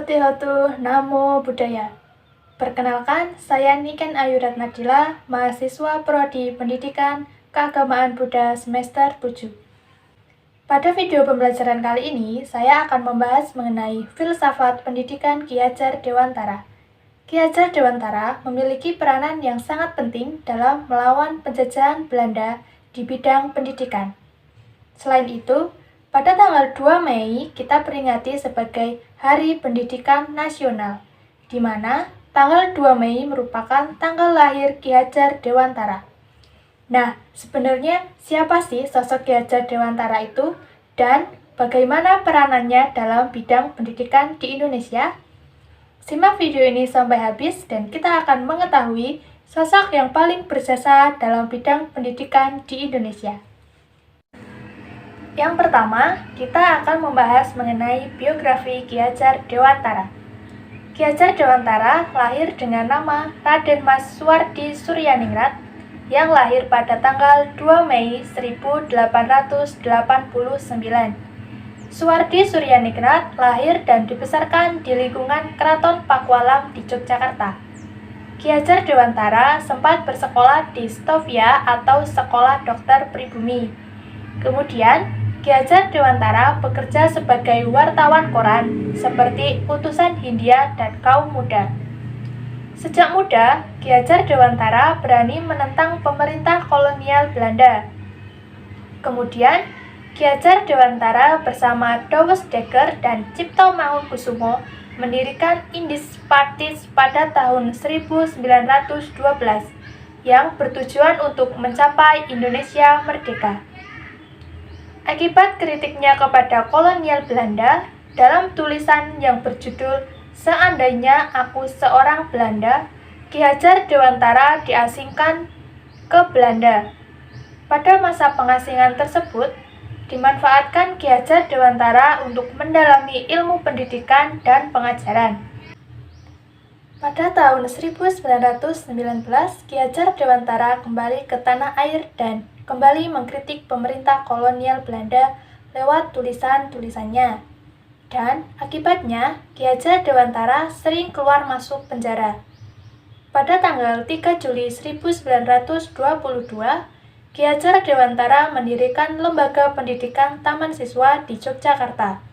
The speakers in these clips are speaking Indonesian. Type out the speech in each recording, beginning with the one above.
Sotihatu Namo Buddhaya. Perkenalkan, saya Niken Ayurat Nadila, mahasiswa Prodi Pendidikan Keagamaan Buddha semester 7. Pada video pembelajaran kali ini, saya akan membahas mengenai filsafat pendidikan Ki Hajar Dewantara. Ki Hajar Dewantara memiliki peranan yang sangat penting dalam melawan penjajahan Belanda di bidang pendidikan. Selain itu, pada tanggal 2 Mei kita peringati sebagai Hari Pendidikan Nasional, di mana tanggal 2 Mei merupakan tanggal lahir Ki Hajar Dewantara. Nah, sebenarnya siapa sih sosok Ki Hajar Dewantara itu dan bagaimana peranannya dalam bidang pendidikan di Indonesia? Simak video ini sampai habis dan kita akan mengetahui sosok yang paling berjasa dalam bidang pendidikan di Indonesia. Yang pertama, kita akan membahas mengenai biografi Ki Hajar Dewantara. Ki Hajar Dewantara lahir dengan nama Raden Mas Suwardi Suryaningrat yang lahir pada tanggal 2 Mei 1889. Suwardi Suryaningrat lahir dan dibesarkan di lingkungan Keraton Pakualam di Yogyakarta. Ki Hajar Dewantara sempat bersekolah di Stovia atau Sekolah Dokter Pribumi. Kemudian, Ki Hajar Dewantara bekerja sebagai wartawan koran seperti Utusan Hindia dan Kaum Muda. Sejak muda, Ki Hajar Dewantara berani menentang pemerintah kolonial Belanda. Kemudian, Ki Hajar Dewantara bersama Douwes Dekker dan Cipto Mangunkusumo mendirikan Indische Partij pada tahun 1912 yang bertujuan untuk mencapai Indonesia merdeka. Akibat kritiknya kepada kolonial Belanda, dalam tulisan yang berjudul Seandainya Aku Seorang Belanda, Ki Hajar Dewantara diasingkan ke Belanda. Pada masa pengasingan tersebut, dimanfaatkan Ki Hajar Dewantara untuk mendalami ilmu pendidikan dan pengajaran. Pada tahun 1919, Ki Hajar Dewantara kembali ke tanah air dan kembali mengkritik pemerintah kolonial Belanda lewat tulisan-tulisannya. Dan akibatnya, Ki Hajar Dewantara sering keluar masuk penjara. Pada tanggal 3 Juli 1922, Ki Hajar Dewantara mendirikan Lembaga Pendidikan Taman Siswa di Yogyakarta.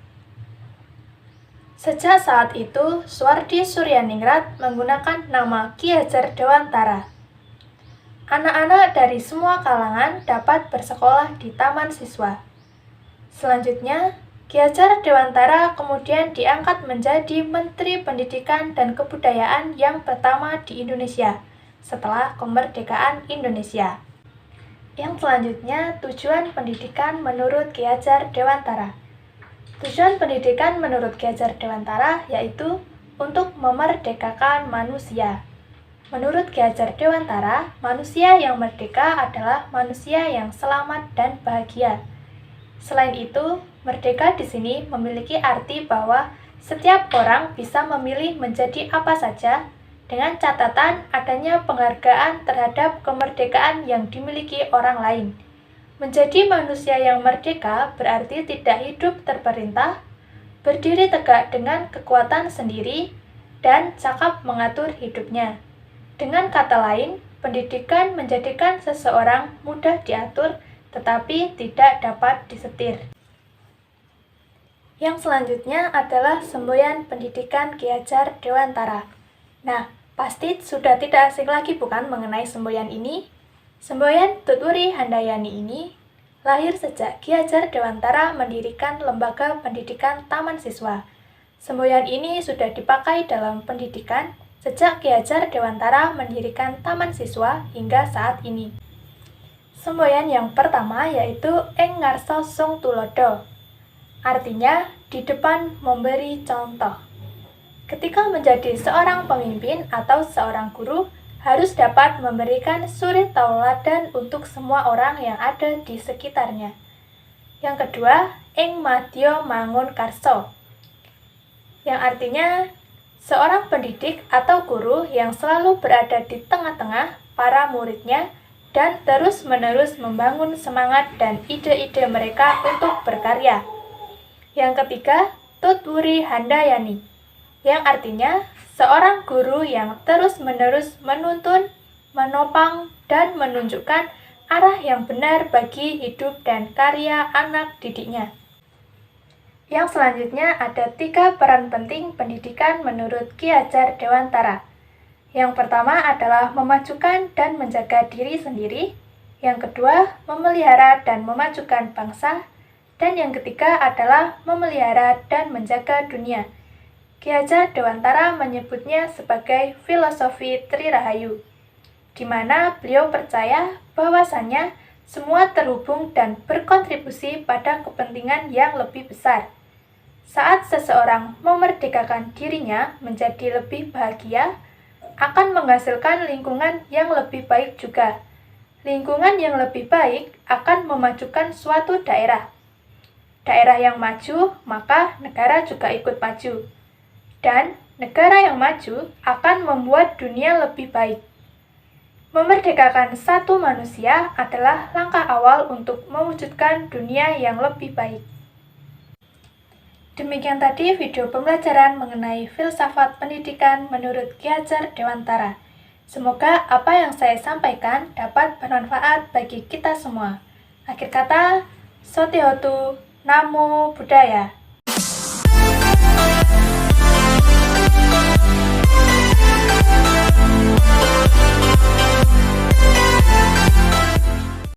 Sejak saat itu, Suwardi Suryaningrat menggunakan nama Ki Hajar Dewantara. Anak-anak dari semua kalangan dapat bersekolah di taman siswa. Selanjutnya, Ki Hajar Dewantara kemudian diangkat menjadi Menteri Pendidikan dan Kebudayaan yang pertama di Indonesia setelah kemerdekaan Indonesia. Yang selanjutnya, tujuan pendidikan menurut Ki Hajar Dewantara. Tujuan pendidikan menurut Ki Hajar Dewantara yaitu untuk memerdekakan manusia. Menurut Ki Hajar Dewantara, manusia yang merdeka adalah manusia yang selamat dan bahagia. Selain itu, merdeka di sini memiliki arti bahwa setiap orang bisa memilih menjadi apa saja dengan catatan adanya penghargaan terhadap kemerdekaan yang dimiliki orang lain. Menjadi manusia yang merdeka berarti tidak hidup terperintah, berdiri tegak dengan kekuatan sendiri, dan cakap mengatur hidupnya. Dengan kata lain, pendidikan menjadikan seseorang mudah diatur tetapi tidak dapat disetir. Yang selanjutnya adalah semboyan pendidikan Ki Hajar Dewantara. Nah, pasti sudah tidak asing lagi bukan mengenai semboyan ini? Semboyan Tutwuri Handayani ini lahir sejak Ki Hajar Dewantara mendirikan Lembaga Pendidikan Taman Siswa. Semboyan ini sudah dipakai dalam pendidikan sejak Ki Hajar Dewantara mendirikan Taman Siswa hingga saat ini. Semboyan yang pertama yaitu Ing Ngarsa Sung Tulodo. Artinya, di depan memberi contoh. Ketika menjadi seorang pemimpin atau seorang guru, harus dapat memberikan suri tauladan untuk semua orang yang ada di sekitarnya. Yang kedua, Ing Madya Mangun Karso. Yang artinya, seorang pendidik atau guru yang selalu berada di tengah-tengah para muridnya dan terus-menerus membangun semangat dan ide-ide mereka untuk berkarya. Yang ketiga, Tutwuri Handayani. yang artinya seorang guru yang terus-menerus menuntun, menopang, dan menunjukkan arah yang benar bagi hidup dan karya anak didiknya. Yang selanjutnya ada 3 peran penting pendidikan menurut Ki Hajar Dewantara. Yang pertama adalah memajukan dan menjaga diri sendiri. Yang kedua, memelihara dan memajukan bangsa. Dan yang ketiga adalah memelihara dan menjaga dunia. Ki Hajar Dewantara menyebutnya sebagai filosofi Tri Rahayu, di mana beliau percaya bahwasannya semua terhubung dan berkontribusi pada kepentingan yang lebih besar. Saat seseorang memerdekakan dirinya menjadi lebih bahagia, akan menghasilkan lingkungan yang lebih baik juga. Lingkungan yang lebih baik akan memajukan suatu daerah. Daerah yang maju, maka negara juga ikut maju. Dan negara yang maju akan membuat dunia lebih baik. Memerdekakan satu manusia adalah langkah awal untuk mewujudkan dunia yang lebih baik. Demikian tadi video pembelajaran mengenai filsafat pendidikan menurut Ki Hajar Dewantara. Semoga apa yang saya sampaikan dapat bermanfaat bagi kita semua. Akhir kata, Sotihotu, Namo Buddhaya.